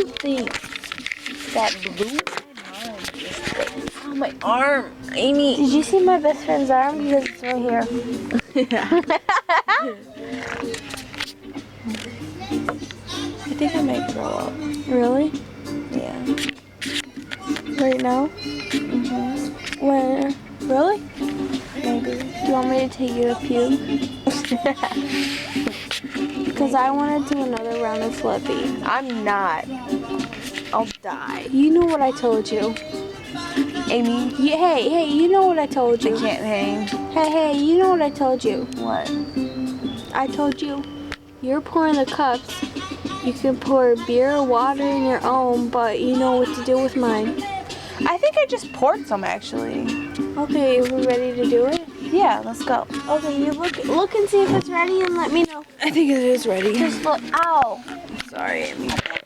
something. That blue on my arm. Amy. Did you see my best friend's arm? Because it's right here. I think I might throw up. Really? Yeah. Right now? Mm-hmm. When? Really? Maybe. Do you want me to take you to puke? Because I want to do another round of Flippy. I'm not. I'll die. You know what I told you. Amy, Hey, you know what I told I you. can't hang. Hey, you know what I told you. What? I told you, you're pouring the cups. You can pour beer or water in your own, but you know what to do with mine. I think I just poured some actually. Okay, we're ready to do it? Yeah, let's go. Okay, you look and see if it's ready and let me know. I think it is ready. Just look. Ow. Sorry, Amy. I